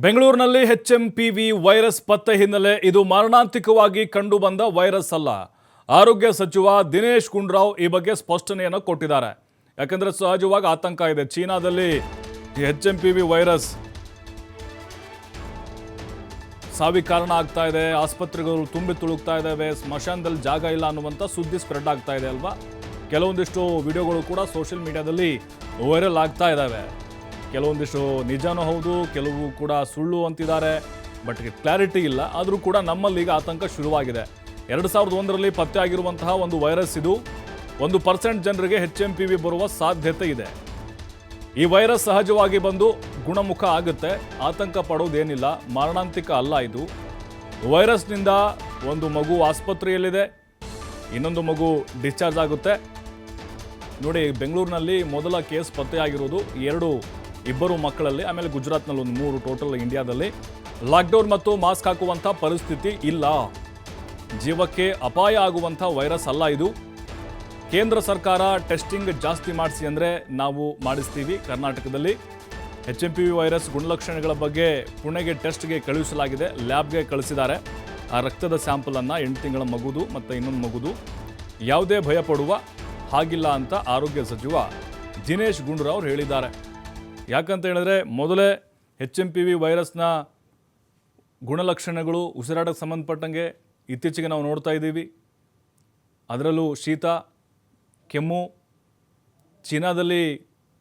ಬೆಂಗಳೂರಿನಲ್ಲಿ HMPV virus ಪತ್ತೆ ಹಿನ್ನೆಲೆ ಇದು ಮಾರಣಾಂತಿಕವಾಗಿ ಕಂಡುಬಂದ ವೈರಸ್ ಅಲ್ಲ. ಆರೋಗ್ಯ ಸಚಿವ ದಿನೇಶ್ ಗುಂಡೂರಾವ್ ಈ ಬಗ್ಗೆ ಸ್ಪಷ್ಟನೆಯನ್ನು ಕೊಟ್ಟಿದ್ದಾರೆ. ಯಾಕಂದ್ರೆ ಸಹಜವಾಗಿ ಆತಂಕ ಇದೆ. ಚೀನಾದಲ್ಲಿ HMPV ವೈರಸ್ ಸಾವಿಗೆ ಕಾರಣ ಆಗ್ತಾ ಇದೆ, ಆಸ್ಪತ್ರೆಗಳು ತುಂಬಿ ತುಳುಕ್ತಾ ಇದ್ದಾವೆ, ಸ್ಮಶಾನದಲ್ಲಿ ಜಾಗ ಇಲ್ಲ ಅನ್ನುವಂಥ ಸುದ್ದಿ ಸ್ಪ್ರೆಡ್ ಆಗ್ತಾ ಇದೆ ಅಲ್ವಾ. ಕೆಲವೊಂದಿಷ್ಟು ವಿಡಿಯೋಗಳು ಕೂಡ ಸೋಷಿಯಲ್ ಮೀಡಿಯಾದಲ್ಲಿ ವೈರಲ್ ಆಗ್ತಾ ಇದ್ದಾವೆ. ಕೆಲವೊಂದಿಷ್ಟು ನಿಜನೂ ಹೌದು, ಕೆಲವು ಕೂಡ ಸುಳ್ಳು ಅಂತಿದ್ದಾರೆ. ಬಟ್ ಕ್ಲಾರಿಟಿ ಇಲ್ಲ. ಆದರೂ ಕೂಡ ನಮ್ಮಲ್ಲಿ ಈಗ ಆತಂಕ ಶುರುವಾಗಿದೆ. 2001ರಲ್ಲಿ ಪತ್ತೆ ಆಗಿರುವಂತಹ ಒಂದು ವೈರಸ್ ಇದು. 1% ಜನರಿಗೆ HMPV ಬರುವ ಸಾಧ್ಯತೆ ಇದೆ. ಈ ವೈರಸ್ ಸಹಜವಾಗಿ ಬಂದು ಗುಣಮುಖ ಆಗುತ್ತೆ, ಆತಂಕ ಪಡೋದೇನಿಲ್ಲ, ಮಾರಣಾಂತಿಕ ಅಲ್ಲ ಇದು. ವೈರಸ್ನಿಂದ ಒಂದು ಮಗು ಆಸ್ಪತ್ರೆಯಲ್ಲಿದೆ, ಇನ್ನೊಂದು ಮಗು ಡಿಸ್ಚಾರ್ಜ್ ಆಗುತ್ತೆ. ನೋಡಿ, ಬೆಂಗಳೂರಿನಲ್ಲಿ ಮೊದಲ ಕೇಸ್ ಪತ್ತೆಯಾಗಿರೋದು ಇಬ್ಬರು ಮಕ್ಕಳಲ್ಲಿ, ಆಮೇಲೆ ಗುಜರಾತ್ನಲ್ಲಿ ಒಂದು 3 ಟೋಟಲ್. ಇಂಡಿಯಾದಲ್ಲಿ ಲಾಕ್ಡೌನ್ ಮತ್ತು ಮಾಸ್ಕ್ ಹಾಕುವಂಥ ಪರಿಸ್ಥಿತಿ ಇಲ್ಲ. ಜೀವಕ್ಕೆ ಅಪಾಯ ಆಗುವಂಥ ವೈರಸ್ ಅಲ್ಲ ಇದು. ಕೇಂದ್ರ ಸರ್ಕಾರ ಟೆಸ್ಟಿಂಗ್ ಜಾಸ್ತಿ ಮಾಡಿಸಿ ಅಂದರೆ ನಾವು ಮಾಡಿಸ್ತೀವಿ. ಕರ್ನಾಟಕದಲ್ಲಿ HMPV ವೈರಸ್ ಗುಣಲಕ್ಷಣಗಳ ಬಗ್ಗೆ ಪುಣೆಗೆ ಟೆಸ್ಟ್ಗೆ ಕಳುಹಿಸಲಾಗಿದೆ, ಲ್ಯಾಬ್ಗೆ ಕಳಿಸಿದ್ದಾರೆ. ಆ ರಕ್ತದ ಸ್ಯಾಂಪಲನ್ನು 8 ತಿಂಗಳ ಮಗುದು ಮತ್ತು ಇನ್ನೊಂದು ಮಗುದು. ಯಾವುದೇ ಭಯ ಪಡುವ ಹಾಗಿಲ್ಲ ಅಂತ ಆರೋಗ್ಯ ಸಚಿವ ದಿನೇಶ್ ಗುಂಡೂರಾವ್ ಹೇಳಿದ್ದಾರೆ. ಯಾಕಂತ ಹೇಳಿದ್ರೆ ಮೊದಲೇ HMPV ವೈರಸ್ನ ಗುಣಲಕ್ಷಣಗಳು ಉಸಿರಾಟಕ್ಕೆ ಸಂಬಂಧಪಟ್ಟಂಗೆ ಇತ್ತೀಚೆಗೆ ನಾವು ನೋಡ್ತಾ ಇದ್ದೀವಿ. ಅದರಲ್ಲೂ ಶೀತ, ಕೆಮ್ಮು, ಚೀನಾದಲ್ಲಿ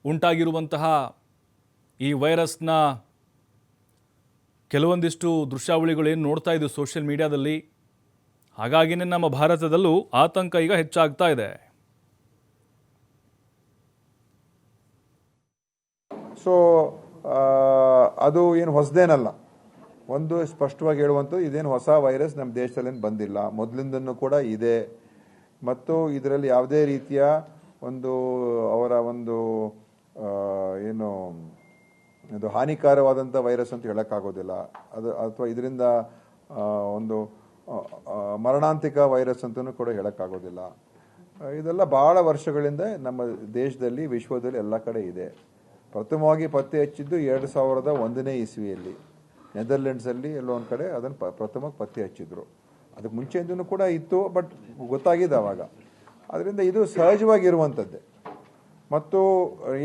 ಉಂಟಾಗಿರುವಂತಹ ಈ ವೈರಸ್ನ ಕೆಲವೊಂದಿಷ್ಟು ದೃಶ್ಯಾವಳಿಗಳು ಏನು ನೋಡ್ತಾ ಇದ್ದೀವಿ ಸೋಷಿಯಲ್ ಮೀಡಿಯಾದಲ್ಲಿ. ಹಾಗಾಗಿನೇ ನಮ್ಮ ಭಾರತದಲ್ಲೂ ಆತಂಕ ಈಗ ಹೆಚ್ಚಾಗ್ತಾ ಇದೆ. ಸೊ ಅದು ಏನು ಹೊಸದೇನಲ್ಲ. ಒಂದು ಸ್ಪಷ್ಟವಾಗಿ ಹೇಳುವಂಥದ್ದು, ಇದೇನು ಹೊಸ ವೈರಸ್ ನಮ್ಮ ದೇಶದಲ್ಲೇನು ಬಂದಿಲ್ಲ, ಮೊದಲಿಂದನೂ ಕೂಡ ಇದೆ. ಮತ್ತು ಇದರಲ್ಲಿ ಯಾವುದೇ ರೀತಿಯ ಅವರ ಏನು ಇದು ಹಾನಿಕಾರವಾದಂಥ ವೈರಸ್ ಅಂತ ಹೇಳೋಕ್ಕಾಗೋದಿಲ್ಲ. ಅಥವಾ ಇದರಿಂದ ಮರಣಾಂತಿಕ ವೈರಸ್ ಅಂತಲೂ ಕೂಡ ಹೇಳೋಕ್ಕಾಗೋದಿಲ್ಲ. ಇದೆಲ್ಲ ಭಾಳ ವರ್ಷಗಳಿಂದ ನಮ್ಮ ದೇಶದಲ್ಲಿ, ವಿಶ್ವದಲ್ಲಿ ಎಲ್ಲ ಕಡೆ ಇದೆ. ಪ್ರಥಮವಾಗಿ ಪತ್ತೆ ಹಚ್ಚಿದ್ದು 2001ನೇ ಇಸ್ವಿಯಲ್ಲಿ ನೆದರ್ಲೆಂಡ್ಸಲ್ಲಿ ಎಲ್ಲೋ ಒಂದು ಕಡೆ ಅದನ್ನು ಪ್ರಥಮವಾಗಿ ಪತ್ತೆ ಹಚ್ಚಿದ್ರು. ಅದಕ್ಕೆ ಮುಂಚೆಯಿಂದನೂ ಕೂಡ ಇತ್ತು, ಬಟ್ ಗೊತ್ತಾಗಿದೆ ಆವಾಗ. ಅದರಿಂದ ಇದು ಸಹಜವಾಗಿರುವಂಥದ್ದೇ. ಮತ್ತು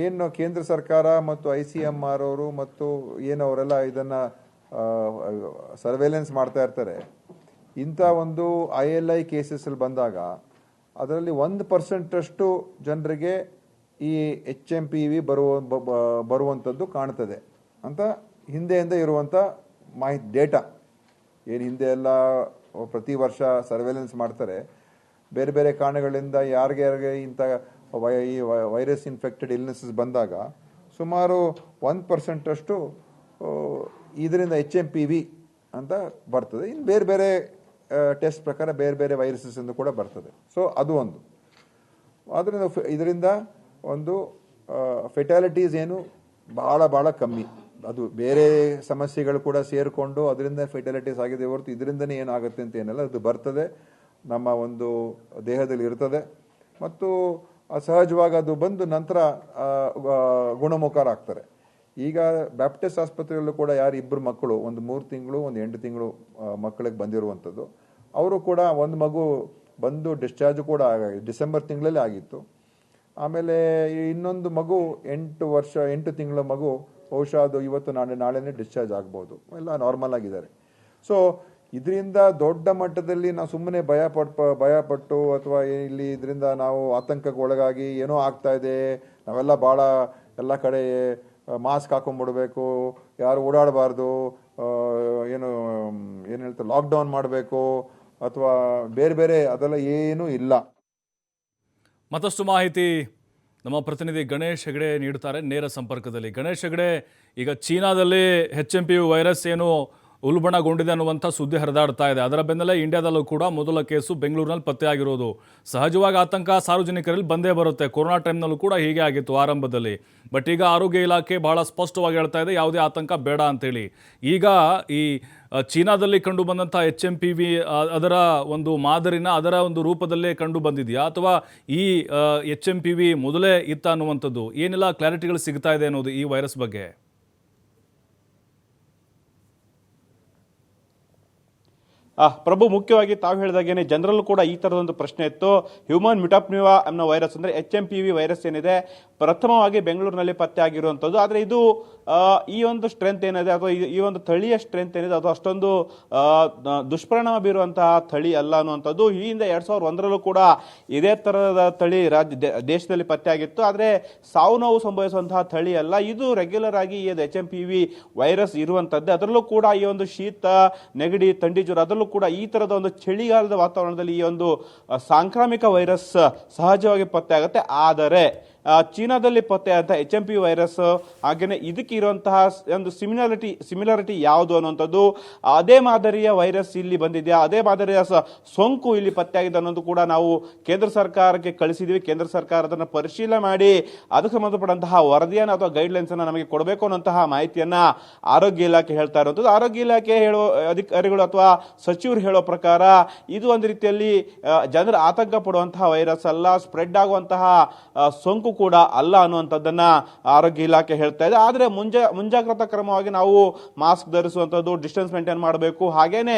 ಏನು ಕೇಂದ್ರ ಸರ್ಕಾರ ಮತ್ತು ICMR ಅವರು ಮತ್ತು ಏನು ಅವರೆಲ್ಲ ಇದನ್ನು ಸರ್ವೇಲೆನ್ಸ್ ಮಾಡ್ತಾ ಇರ್ತಾರೆ, ಇಂಥ ಒಂದು ILI ಕೇಸಸ್ಸಲ್ಲಿ ಬಂದಾಗ ಅದರಲ್ಲಿ 1% ಜನರಿಗೆ ಈ HMPV ಬರುವಂಥದ್ದು ಕಾಣ್ತದೆ ಅಂತ ಹಿಂದೆಯಿಂದ ಇರುವಂಥ ಡೇಟಾ. ಏನು ಹಿಂದೆ ಎಲ್ಲ ಪ್ರತಿ ವರ್ಷ ಸರ್ವೇಲೆನ್ಸ್ ಮಾಡ್ತಾರೆ, ಬೇರೆ ಬೇರೆ ಕಾರಣಗಳಿಂದ ಯಾರಿಗೆ ಇಂಥ ಈ ವೈರಸ್ ಇನ್ಫೆಕ್ಟೆಡ್ ಇಲ್ನೆಸಸ್ ಬಂದಾಗ ಸುಮಾರು 1% ಇದರಿಂದ HMPV ಅಂತ ಬರ್ತದೆ. ಇನ್ನು ಬೇರೆ ಬೇರೆ ಟೆಸ್ಟ್ ಪ್ರಕಾರ ಬೇರೆ ಬೇರೆ ವೈರಸಸ್ ಎಂದು ಕೂಡ ಬರ್ತದೆ. ಸೊ ಅದು ಒಂದು. ಆದ್ದರಿಂದ ಇದರಿಂದ ಫೆಟಾಲಿಟೀಸ್ ಏನು ಭಾಳ ಕಮ್ಮಿ. ಅದು ಬೇರೆ ಸಮಸ್ಯೆಗಳು ಕೂಡ ಸೇರಿಕೊಂಡು ಅದರಿಂದ ಫೆಟಾಲಿಟೀಸ್ ಆಗಿದೆ ಹೊರತು ಇದರಿಂದನೇ ಏನಾಗುತ್ತೆ ಅಂತ ಏನಲ್ಲ. ಅದು ಬರ್ತದೆ, ನಮ್ಮ ದೇಹದಲ್ಲಿ ಇರ್ತದೆ ಮತ್ತು ಸಹಜವಾಗಿ ಅದು ಬಂದು ನಂತರ ಗುಣಮುಖರಾಗ್ತಾರೆ. ಈಗ ಬ್ಯಾಪ್ಟಿಸ್ಟ್ ಆಸ್ಪತ್ರೆಯಲ್ಲೂ ಕೂಡ ಇಬ್ಬರು ಮಕ್ಕಳು, 3 ತಿಂಗಳು 8 ತಿಂಗಳು ಮಕ್ಕಳಿಗೆ ಬಂದಿರುವಂಥದ್ದು. ಅವರು ಕೂಡ ಒಂದು ಮಗು ಬಂದು ಡಿಸ್ಚಾರ್ಜ್ ಕೂಡ ಡಿಸೆಂಬರ್ ತಿಂಗಳಲ್ಲಿ ಆಗಿತ್ತು. ಆಮೇಲೆ ಇನ್ನೊಂದು ಮಗು 8 ತಿಂಗಳ ಮಗು ಬಹುಶಃ ಅದು ಇವತ್ತು ನಾಳೆನೇ ಡಿಸ್ಚಾರ್ಜ್ ಆಗ್ಬೋದು. ಎಲ್ಲ ನಾರ್ಮಲ್ ಆಗಿದ್ದಾರೆ. ಸೊ ಇದರಿಂದ ದೊಡ್ಡ ಮಟ್ಟದಲ್ಲಿ ನಾವು ಸುಮ್ಮನೆ ಭಯಪಟ್ಟು ಅಥವಾ ಇಲ್ಲಿ ಇದರಿಂದ ನಾವು ಆತಂಕಕ್ಕೆ ಒಳಗಾಗಿ ಏನೋ ಆಗ್ತಾ ಇದೆ, ನಾವೆಲ್ಲ ಭಾಳ ಎಲ್ಲ ಕಡೆ ಮಾಸ್ಕ್ ಹಾಕೊಂಡ್ಬಿಡ್ಬೇಕು, ಯಾರು ಓಡಾಡಬಾರ್ದು, ಏನು ಹೇಳ್ತಾರೆ ಲಾಕ್ಡೌನ್ ಮಾಡಬೇಕು ಅಥವಾ ಬೇರೆ ಬೇರೆ ಅದೆಲ್ಲ ಏನೂ ಇಲ್ಲ. ಮತ್ತಷ್ಟು ಮಾಹಿತಿ ನಮ್ಮ ಪ್ರತಿನಿಧಿ ಗಣೇಶ್ ಹೆಗಡೆ ನೀಡುತ್ತಾರೆ ನೇರ ಸಂಪರ್ಕದಲ್ಲಿ. ಗಣೇಶ್ ಹೆಗಡೆ, ಈಗ ಚೀನಾದಲ್ಲಿ HMPV ವೈರಸ್ ಏನು ಉಲ್ಬಣಗೊಂಡಿದೆ ಅನ್ನುವಂಥ ಸುದ್ದಿ ಹರಿದಾಡ್ತಾ ಇದೆ. ಅದರ ಬೆನ್ನಲ್ಲೇ ಇಂಡಿಯಾದಲ್ಲೂ ಕೂಡ ಮೊದಲ ಕೇಸು ಬೆಂಗಳೂರಿನಲ್ಲಿ ಪತ್ತೆಯಾಗಿರೋದು. ಸಹಜವಾಗಿ ಆತಂಕ ಸಾರ್ವಜನಿಕರಲ್ಲಿ ಬಂದೇ ಬರುತ್ತೆ. ಕೊರೋನಾ ಟೈಮ್ನಲ್ಲೂ ಕೂಡ ಹೀಗೆ ಆಗಿತ್ತು ಆರಂಭದಲ್ಲಿ. ಬಟ್ ಈಗ ಆರೋಗ್ಯ ಇಲಾಖೆ ಬಹಳ ಸ್ಪಷ್ಟವಾಗಿ ಹೇಳ್ತಾ ಇದೆ, ಯಾವುದೇ ಆತಂಕ ಬೇಡ ಅಂತೇಳಿ. ಈಗ ಈ ಚೀನಾದಲ್ಲಿ ಕಂಡು ಬಂದಂಥ HMPV ಅದರ ಒಂದು ಮಾದರಿನ ಅದರ ಒಂದು ರೂಪದಲ್ಲೇ ಕಂಡು ಬಂದಿದೆಯಾ, ಅಥವಾ ಈ HMPV ಮೊದಲೇ ಇತ್ತ ಅನ್ನುವಂಥದ್ದು ಏನೆಲ್ಲ ಕ್ಲಾರಿಟಿಗಳು ಸಿಗ್ತಾ ಇದೆ ಅನ್ನೋದು ಈ ವೈರಸ್ ಬಗ್ಗೆ? ಪ್ರಭು, ಮುಖ್ಯವಾಗಿ ತಾವು ಹೇಳಿದಾಗೇನೆ ಜನರಲ್ಲೂ ಕೂಡ ಈ ತರದೊಂದು ಪ್ರಶ್ನೆ ಇತ್ತು. ಹ್ಯೂಮನ್ ಮ್ಯೂಟಾಪ್ನಿವಾ ಅನ್ನೋ ವೈರಸ್ ಅಂದ್ರೆ HMPV ವೈರಸ್ ಏನಿದೆ ಪ್ರಥಮವಾಗಿ ಬೆಂಗಳೂರಿನಲ್ಲಿ ಪತ್ತೆ ಆಗಿರುವಂಥದ್ದು. ಆದರೆ ಇದು ಈ ಒಂದು ಸ್ಟ್ರೆಂತ್ ಏನಿದೆ ಅಥವಾ ಈ ಒಂದು ತಳಿಯ ಸ್ಟ್ರೆಂತ್ ಏನಿದೆ ಅದು ಅಷ್ಟೊಂದು ದುಷ್ಪರಿಣಾಮ ಬೀರುವಂತಹ ತಳಿ ಅಲ್ಲ ಅನ್ನುವಂಥದ್ದು. ಈ ಹಿಂದೆ 2001ರಲ್ಲೂ ಕೂಡ ಇದೇ ತರಹದ ತಳಿ ದೇಶದಲ್ಲಿ ಪತ್ತೆ ಆಗಿತ್ತು. ಆದರೆ ಸಾವು ನೋವು ಸಂಭವಿಸುವಂತಹ ತಳಿ ಅಲ್ಲ ಇದು. ರೆಗ್ಯುಲರ್ ಆಗಿ ಈ HMPV ವೈರಸ್ ಇರುವಂತದ್ದೇ. ಅದರಲ್ಲೂ ಕೂಡ ಈ ಒಂದು ಶೀತ, ನೆಗಡಿ, ಥಂಡಿ ಜ್ವರ ಅದರಲ್ಲೂ ಕೂಡ ಈ ತರದ ಒಂದು ಚಳಿಗಾಲದ ವಾತಾವರಣದಲ್ಲಿ ಈ ಒಂದು ಸಾಂಕ್ರಾಮಿಕ ವೈರಸ್ ಸಹಜವಾಗಿ ಪತ್ತೆ ಆಗುತ್ತೆ. ಆದರೆ ಚೀನಾದಲ್ಲಿ ಪತ್ತೆಯಾದ HMPV ವೈರಸ್ ಹಾಗೆಯೇ ಇದಕ್ಕೆ ಇರುವಂತಹ ಒಂದು ಸಿಮಿಲಾರಿಟಿ ಯಾವುದು ಅನ್ನುವಂಥದ್ದು, ಅದೇ ಮಾದರಿಯ ವೈರಸ್ ಇಲ್ಲಿ ಬಂದಿದೆಯಾ, ಅದೇ ಮಾದರಿಯ ಸೋಂಕು ಇಲ್ಲಿ ಪತ್ತೆಯಾಗಿದೆ ಅನ್ನೋದು ಕೂಡ ನಾವು ಕೇಂದ್ರ ಸರ್ಕಾರಕ್ಕೆ ಕಳಿಸಿದ್ವಿ. ಕೇಂದ್ರ ಸರ್ಕಾರ ಅದನ್ನು ಪರಿಶೀಲನೆ ಮಾಡಿ ಅದಕ್ಕೆ ಸಂಬಂಧಪಟ್ಟಂತಹ ವರದಿಯನ್ನು ಅಥವಾ ಗೈಡ್ಲೈನ್ಸ್ ಅನ್ನು ನಮಗೆ ಕೊಡಬೇಕು ಅನ್ನುವಂತಹ ಮಾಹಿತಿಯನ್ನ ಆರೋಗ್ಯ ಇಲಾಖೆ ಹೇಳ್ತಾ ಇರುವಂಥದ್ದು. ಆರೋಗ್ಯ ಇಲಾಖೆ ಹೇಳೋ ಅಧಿಕಾರಿಗಳು ಅಥವಾ ಸಚಿವರು ಹೇಳೋ ಪ್ರಕಾರ ಇದು ಒಂದು ರೀತಿಯಲ್ಲಿ ಜನರು ಆತಂಕ ಪಡುವಂತಹ ವೈರಸ್ ಅಲ್ಲ, ಸ್ಪ್ರೆಡ್ ಆಗುವಂತಹ ಸೋಂಕು ಕೂಡ ಅಲ್ಲ ಅನ್ನುವಂಥದ್ದನ್ನ ಆರೋಗ್ಯ ಇಲಾಖೆ ಹೇಳ್ತಾ ಇದೆ. ಆದರೆ ಮುಂಜಾಗ್ರತಾ ಕ್ರಮವಾಗಿ ನಾವು ಮಾಸ್ಕ್ ಧರಿಸುವಂಥದ್ದು, ಡಿಸ್ಟೆನ್ಸ್ ಮೇಂಟೈನ್ ಮಾಡಬೇಕು, ಹಾಗೇನೆ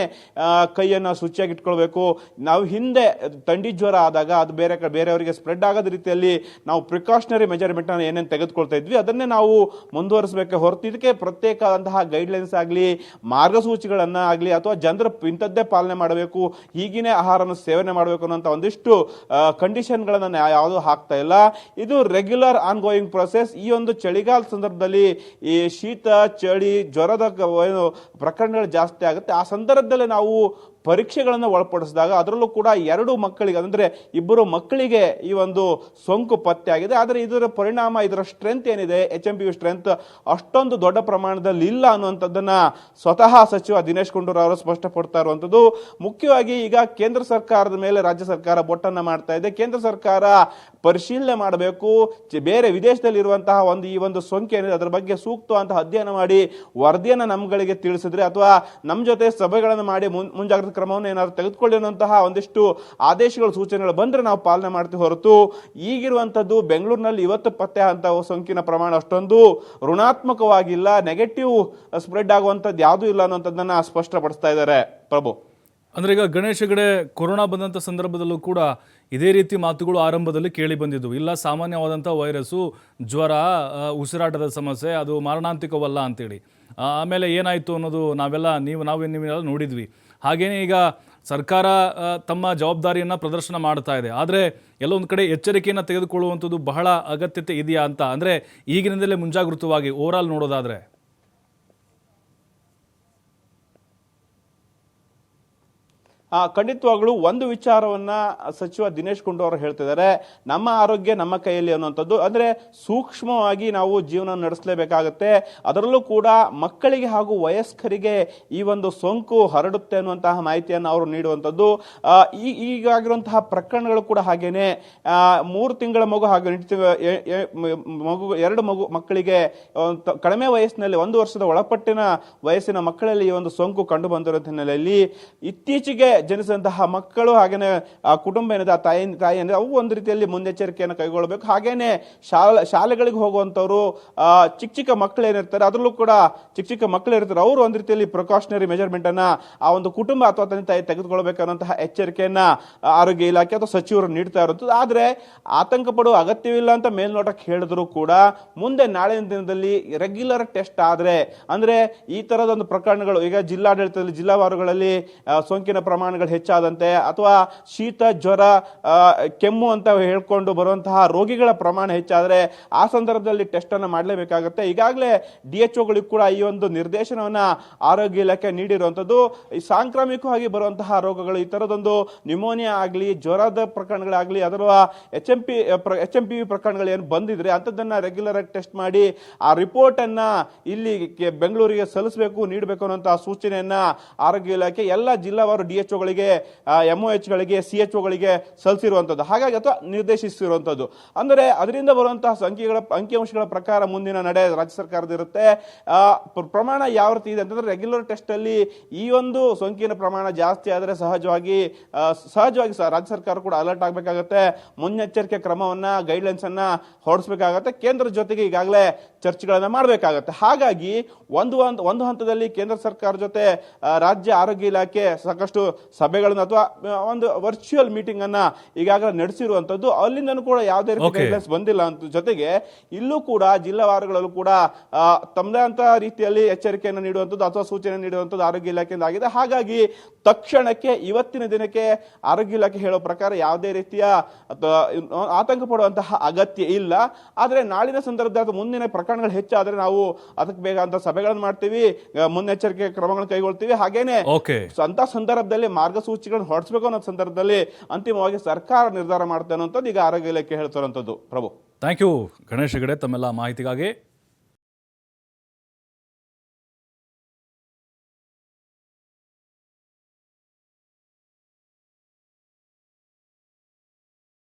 ಕೈಯನ್ನು ಶುಚಿಯಾಗಿ ಇಟ್ಕೊಳ್ಬೇಕು. ನಾವು ಹಿಂದೆ ಥಂಡಿ ಜ್ವರ ಆದಾಗ ಅದು ಬೇರೆಯವರಿಗೆ ಸ್ಪ್ರೆಡ್ ಆಗದ ರೀತಿಯಲ್ಲಿ ನಾವು ಪ್ರಿಕಾಷನರಿ ಮೆಜರ್ಮೆಂಟ್ ಅನ್ನು ಏನೇನು ತೆಗೆದುಕೊಳ್ತಾ ಇದ್ವಿ ಅದನ್ನೇ ನಾವು ಮುಂದುವರಿಸಬೇಕೆ ಹೊರತು ಇದಕ್ಕೆ ಪ್ರತ್ಯೇಕವಾದಂತಹ ಗೈಡ್ಲೈನ್ಸ್ ಆಗಲಿ, ಮಾರ್ಗಸೂಚಿಗಳನ್ನ ಆಗಲಿ ಅಥವಾ ಜನರು ಇಂಥದ್ದೇ ಪಾಲನೆ ಮಾಡಬೇಕು, ಹೀಗಿನೇ ಆಹಾರವನ್ನು ಸೇವನೆ ಮಾಡಬೇಕು ಅನ್ನೋಂಥ ಒಂದಿಷ್ಟು ಕಂಡೀಷನ್ಗಳನ್ನು ಯಾವುದೂ ಹಾಕ್ತಾ ಇಲ್ಲ. ಇದು ರೆಗ್ಯುಲರ್ ಆನ್ ಗೋಯಿಂಗ್ ಪ್ರೊಸೆಸ್. ಈ ಒಂದು ಚಳಿಗಾಲ ಸಂದರ್ಭದಲ್ಲಿ ಈ ಶೀತ, ಚಳಿ, ಜ್ವರದ ಪ್ರಕರಣಗಳು ಜಾಸ್ತಿ ಆಗುತ್ತೆ. ಆ ಸಂದರ್ಭದಲ್ಲಿ ನಾವು ಪರೀಕ್ಷೆಗಳನ್ನು ಒಳಪಡಿಸಿದಾಗ ಅದರಲ್ಲೂ ಕೂಡ 2 ಮಕ್ಕಳಿಗೆ ಅಂದರೆ 2 ಮಕ್ಕಳಿಗೆ ಈ ಒಂದು ಸೋಂಕು ಪತ್ತೆ ಆಗಿದೆ. ಆದರೆ ಇದರ ಪರಿಣಾಮ, ಇದರ ಸ್ಟ್ರೆಂತ್ ಏನಿದೆ HMPV ಸ್ಟ್ರೆಂತ್ ಅಷ್ಟೊಂದು ದೊಡ್ಡ ಪ್ರಮಾಣದಲ್ಲಿ ಇಲ್ಲ ಅನ್ನುವಂಥದ್ದನ್ನ ಸ್ವತಃ ಸಚಿವ ದಿನೇಶ್ ಗುಂಡೂರಾವ್ ಅವರು ಸ್ಪಷ್ಟಪಡ್ತಾ ಇರುವಂಥದ್ದು. ಮುಖ್ಯವಾಗಿ ಈಗ ಕೇಂದ್ರ ಸರ್ಕಾರದ ಮೇಲೆ ರಾಜ್ಯ ಸರ್ಕಾರ ಬೊಟ್ಟನ್ನ ಮಾಡ್ತಾ ಇದೆ. ಕೇಂದ್ರ ಸರ್ಕಾರ ಪರಿಶೀಲನೆ ಮಾಡಬೇಕು, ಬೇರೆ ವಿದೇಶದಲ್ಲಿ ಇರುವಂತಹ ಈ ಒಂದು ಸೋಂಕು ಏನಿದೆ ಅದರ ಬಗ್ಗೆ ಸೂಕ್ತವಾದಂತಹ ಅಧ್ಯಯನ ಮಾಡಿ ವರದಿಯನ್ನು ನಮ್ಗಳಿಗೆ ತಿಳಿಸಿದ್ರೆ ಅಥವಾ ನಮ್ಮ ಜೊತೆ ಸಭೆಗಳನ್ನು ಮಾಡಿ ಮುಂಜಾಗ್ರತಾ ಕ್ರಮವನ್ನು ಏನಾದ್ರು ತೆಗೆದುಕೊಳ್ಳಿ ಅನ್ನುವಂತಹ ಒಂದಿಷ್ಟು ಆದೇಶಗಳು, ಸೂಚನೆಗಳು ಬಂದ್ರೆ ನಾವು ಪಾಲನೆ ಮಾಡ್ತೀವಿ ಹೊರತು ಈಗಿರುವಂತದ್ದು ಬೆಂಗಳೂರಿನಲ್ಲಿ ಇವತ್ತು ಪತ್ತೆ ಅಂತ ಸೋಂಕಿನ ಪ್ರಮಾಣ ಅಷ್ಟೊಂದು ಋಣಾತ್ಮಕವಾಗಿಲ್ಲ, ನೆಗೆಟಿವ್ ಸ್ಪ್ರೆಡ್ ಆಗುವಂತದ್ದು ಯಾವುದೂ ಇಲ್ಲ ಅನ್ನುವಂಥದ್ದನ್ನ ಸ್ಪಷ್ಟಪಡಿಸ್ತಾ ಇದ್ದಾರೆ. ಪ್ರಭು, ಅಂದರೆ ಈಗ ಗಣೇಶ್ ಹೆಗಡೆ ಕೊರೋನಾ ಬಂದಂಥ ಸಂದರ್ಭದಲ್ಲೂ ಕೂಡ ಇದೇ ರೀತಿ ಮಾತುಗಳು ಆರಂಭದಲ್ಲಿ ಕೇಳಿ ಬಂದಿದ್ದು. ಇಲ್ಲ, ಸಾಮಾನ್ಯವಾದಂಥ ವೈರಸ್ಸು, ಜ್ವರ, ಉಸಿರಾಟದ ಸಮಸ್ಯೆ, ಅದು ಮಾರಣಾಂತಿಕವಲ್ಲ ಅಂತೇಳಿ. ಆಮೇಲೆ ಏನಾಯಿತು ಅನ್ನೋದು ನೀವೆಲ್ಲ ನೋಡಿದ್ವಿ. ಹಾಗೆಯೇ ಈಗ ಸರ್ಕಾರ ತಮ್ಮ ಜವಾಬ್ದಾರಿಯನ್ನು ಪ್ರದರ್ಶನ ಮಾಡ್ತಾ ಇದೆ. ಆದರೆ ಎಲ್ಲೊಂದು ಕಡೆ ಎಚ್ಚರಿಕೆಯನ್ನು ತೆಗೆದುಕೊಳ್ಳುವಂಥದ್ದು ಬಹಳ ಅಗತ್ಯತೆ ಇದೆಯಾ ಅಂತ, ಅಂದರೆ ಈಗಿನಿಂದಲೇ ಮುಂಜಾಗೃತವಾಗಿ ಓವರಾಲ್ ನೋಡೋದಾದರೆ? ಖಂಡಿತವಾಗ್ಲೂ ಒಂದು ವಿಚಾರವನ್ನ ಸಚಿವ ದಿನೇಶ್ ಗುಂಡೂರಾವ್ ಅವರು ಹೇಳ್ತಿದ್ದಾರೆ, ನಮ್ಮ ಆರೋಗ್ಯ ನಮ್ಮ ಕೈಯಲ್ಲಿ ಅನ್ನುವಂಥದ್ದು. ಅಂದ್ರೆ ಸೂಕ್ಷ್ಮವಾಗಿ ನಾವು ಜೀವನ ನಡೆಸಲೇಬೇಕಾಗತ್ತೆ. ಅದರಲ್ಲೂ ಕೂಡ ಮಕ್ಕಳಿಗೆ ಹಾಗೂ ವಯಸ್ಕರಿಗೆ ಈ ಒಂದು ಸೋಂಕು ಹರಡುತ್ತೆ ಅನ್ನುವಂತಹ ಮಾಹಿತಿಯನ್ನು ಅವರು ನೀಡುವಂಥದ್ದು. ಈಗಾಗಿರುವಂತಹ ಪ್ರಕರಣಗಳು ಕೂಡ ಹಾಗೇನೆ. 3 ತಿಂಗಳ ಮಗು ಹಾಗೂ 2 ಮಕ್ಕಳಿಗೆ ಕಡಿಮೆ ವಯಸ್ಸಿನಲ್ಲಿ 1 ವರ್ಷದ ಒಳಪಟ್ಟಿನ ವಯಸ್ಸಿನ ಮಕ್ಕಳಲ್ಲಿ ಈ ಒಂದು ಸೋಂಕು ಕಂಡು ಬಂದಿರೋ ಹಿನ್ನೆಲೆಯಲ್ಲಿ ಇತ್ತೀಚೆಗೆ ಜನಿಸಿದಂತಹ ಮಕ್ಕಳು ಹಾಗೇನೆ ಆ ಕುಟುಂಬ ಏನಿದೆ, ಆ ತಾಯಿ ಅಂದ್ರೆ ಅವು ಒಂದು ರೀತಿಯಲ್ಲಿ ಮುನ್ನೆಚ್ಚರಿಕೆಯನ್ನು ಕೈಗೊಳ್ಳಬೇಕು. ಹಾಗೇನೆ ಶಾಲೆಗಳಿಗೆ ಹೋಗುವಂತವ್ರು ಚಿಕ್ಕ ಮಕ್ಕಳು ಏನಿರ್ತಾರೆ, ಅದರಲ್ಲೂ ಕೂಡ ಚಿಕ್ಕ ಮಕ್ಕಳು ಇರ್ತಾರೆ, ಅವರು ಒಂದು ರೀತಿಯಲ್ಲಿ ಪ್ರಿಕಾಷನರಿ ಮೆಜರ್ಮೆಂಟ್ ಅನ್ನ ಆ ಒಂದು ಕುಟುಂಬ ಅಥವಾ ತಂದೆ ತಾಯಿ ತೆಗೆದುಕೊಳ್ಬೇಕನ್ನೋಂತಹ ಎಚ್ಚರಿಕೆಯನ್ನ ಆರೋಗ್ಯ ಇಲಾಖೆ ಅಥವಾ ಸಚಿವರು ನೀಡ್ತಾ ಇರುತ್ತದೆ. ಆದ್ರೆ ಆತಂಕ ಪಡುವ ಅಗತ್ಯವಿಲ್ಲ ಅಂತ ಮೇಲ್ನೋಟಕ್ಕೆ ಹೇಳಿದ್ರು ಕೂಡ ಮುಂದೆ ನಾಳಿನ ದಿನದಲ್ಲಿ ರೆಗ್ಯುಲರ್ ಟೆಸ್ಟ್ ಆದ್ರೆ, ಅಂದ್ರೆ ಈ ತರದ ಒಂದು ಪ್ರಕರಣಗಳು ಈಗ ಜಿಲ್ಲಾಡಳಿತದಲ್ಲಿ ಜಿಲ್ಲಾವಾರುಗಳಲ್ಲಿ ಸೋಂಕಿನ ಪ್ರಮಾಣಗಳು ಹೆಚ್ಚಾದಂತೆ ಅಥವಾ ಶೀತ, ಜ್ವರ, ಕೆಮ್ಮು ಅಂತ ಹೇಳ್ಕೊಂಡು ಬರುವಂತಹ ರೋಗಿಗಳ ಪ್ರಮಾಣ ಹೆಚ್ಚಾದ್ರೆ ಆ ಸಂದರ್ಭದಲ್ಲಿ ಟೆಸ್ಟ್ ಅನ್ನು ಮಾಡಲೇಬೇಕಾಗುತ್ತೆ. ಈಗಾಗಲೇ DHOಗಳಿಗೂ ಕೂಡ ಈ ಒಂದು ನಿರ್ದೇಶನವನ್ನ ಆರೋಗ್ಯ ಇಲಾಖೆ ನೀಡಿರುವಂತದ್ದು. ಈ ಸಾಂಕ್ರಾಮಿಕವಾಗಿ ಬರುವಂತಹ ರೋಗಗಳು, ಈ ತರದೊಂದು ನ್ಯೂಮೋನಿಯಾ ಆಗಲಿ, ಜ್ವರದ ಪ್ರಕರಣಗಳಾಗಲಿ, ಅಥವಾ HMPV ಪ್ರಕರಣಗಳು ಏನು ಬಂದಿದ್ರೆ ಅಂತದನ್ನ ರೆಗ್ಯುಲರ್ ಆಗಿ ಟೆಸ್ಟ್ ಮಾಡಿ ಆ ರಿಪೋರ್ಟ್ ಅನ್ನ ಇಲ್ಲಿ ಬೆಂಗಳೂರಿಗೆ ಸಲ್ಲಿಸಬೇಕು, ನೀಡಬೇಕು ಅನ್ನುವಂತಹ ಸೂಚನೆಯನ್ನ ಆರೋಗ್ಯ ಇಲಾಖೆ ಎಲ್ಲ ಜಿಲ್ಲಾವಾರು DHO OHಗಳಿಗೆ MOHಗಳಿಗೆ CHOಗಳಿಗೆ ಸಲ್ಲಿಸಿರುವಂಥದ್ದು, ಹಾಗಾಗಿ ಅಥವಾ ನಿರ್ದೇಶಿಸಿರುವಂಥದ್ದು. ಅಂದರೆ ಅದರಿಂದ ಬರುವಂತಹ ಅಂಕಿಅಂಶಗಳ ಪ್ರಕಾರ ಮುಂದಿನ ನಡೆ ರಾಜ್ಯ ಸರ್ಕಾರದ ಇರುತ್ತೆ. ಪ್ರಮಾಣ ಯಾವ ರೀತಿ ಇದೆ ಅಂತಂದ್ರೆ ರೆಗ್ಯುಲರ್ ಟೆಸ್ಟ್ ಅಲ್ಲಿ ಈ ಒಂದು ಸೋಂಕಿನ ಪ್ರಮಾಣ ಜಾಸ್ತಿ ಆದರೆ ಸಹಜವಾಗಿ ರಾಜ್ಯ ಸರ್ಕಾರ ಕೂಡ ಅಲರ್ಟ್ ಆಗಬೇಕಾಗುತ್ತೆ, ಮುನ್ನೆಚ್ಚರಿಕೆ ಕ್ರಮವನ್ನ ಗೈಡ್ಲೈನ್ಸ್ ಅನ್ನ ಹೊರಡಿಸಬೇಕಾಗತ್ತೆ, ಕೇಂದ್ರ ಜೊತೆಗೆ ಈಗಾಗಲೇ ಚರ್ಚೆಗಳನ್ನ ಮಾಡಬೇಕಾಗತ್ತೆ. ಹಾಗಾಗಿ ಒಂದು ಹಂತದಲ್ಲಿ ಕೇಂದ್ರ ಸರ್ಕಾರ ಜೊತೆ ರಾಜ್ಯ ಆರೋಗ್ಯ ಇಲಾಖೆ ಸಾಕಷ್ಟು ಸಭೆಗಳನ್ನು ಅಥವಾ ಒಂದು ವರ್ಚುವಲ್ ಮೀಟಿಂಗ್ ಅನ್ನ ಈಗಾಗಲೇ ನಡೆಸಿರುವಂತದ್ದು. ಅಲ್ಲಿಂದನೂ ಕೂಡ ಯಾವುದೇ ರೀತಿ ಗೈಡ್ಲೈನ್ಸ್ ಬಂದಿಲ್ಲ ಅಂತ. ಜೊತೆಗೆ ಇಲ್ಲೂ ಕೂಡ ಜಿಲ್ಲಾವಾರುಗಳಲ್ಲೂ ಕೂಡ ತಮ್ಮದೇ ಅಂತ ರೀತಿಯಲ್ಲಿ ಎಚ್ಚರಿಕೆಯನ್ನು ನೀಡುವಂಥದ್ದು ಅಥವಾ ಸೂಚನೆ ನೀಡುವಂಥದ್ದು ಆರೋಗ್ಯ ಇಲಾಖೆಯಿಂದ ಆಗಿದೆ. ಹಾಗಾಗಿ ತಕ್ಷಣಕ್ಕೆ ಇವತ್ತಿನ ದಿನಕ್ಕೆ ಆರೋಗ್ಯ ಇಲಾಖೆ ಹೇಳೋ ಪ್ರಕಾರ ಯಾವುದೇ ರೀತಿಯ ಆತಂಕ ಪಡುವಂತಹ ಅಗತ್ಯ ಇಲ್ಲ. ಆದರೆ ನಾಳಿನ ಸಂದರ್ಭದಲ್ಲಿ ಅಥವಾ ಮುಂದಿನ ಪ್ರಕರಣಗಳು ಹೆಚ್ಚಾದರೆ ನಾವು ಅದಕ್ಕೆ ಬೇಗ ಅಂತ ಸಭೆಗಳನ್ನು ಮಾಡ್ತೀವಿ, ಮುನ್ನೆಚ್ಚರಿಕೆ ಕ್ರಮಗಳನ್ನು ಕೈಗೊಳ್ತೀವಿ. ಹಾಗೇನೆ ಅಂತ ಸಂದರ್ಭದಲ್ಲಿ ಮಾರ್ಗಸೂಚಿಗಳನ್ನು ಹೊರಡಿಸಬೇಕು ಅನ್ನೋ ಸಂದರ್ಭದಲ್ಲಿ ಅಂತಿಮವಾಗಿ ಸರ್ಕಾರ ನಿರ್ಧಾರ ಮಾಡುತ್ತೆ ಅನ್ನೋಂಥದ್ದು ಈಗ ಆರೋಗ್ಯ ಇಲಾಖೆ ಹೇಳ್ತಿರುವಂಥದ್ದು. ಪ್ರಭು, ಥ್ಯಾಂಕ್ ಯು ಗಣೇಶ್ ಹೆಗಡೆ ತಮ್ಮೆಲ್ಲ ಮಾಹಿತಿಗಾಗಿ.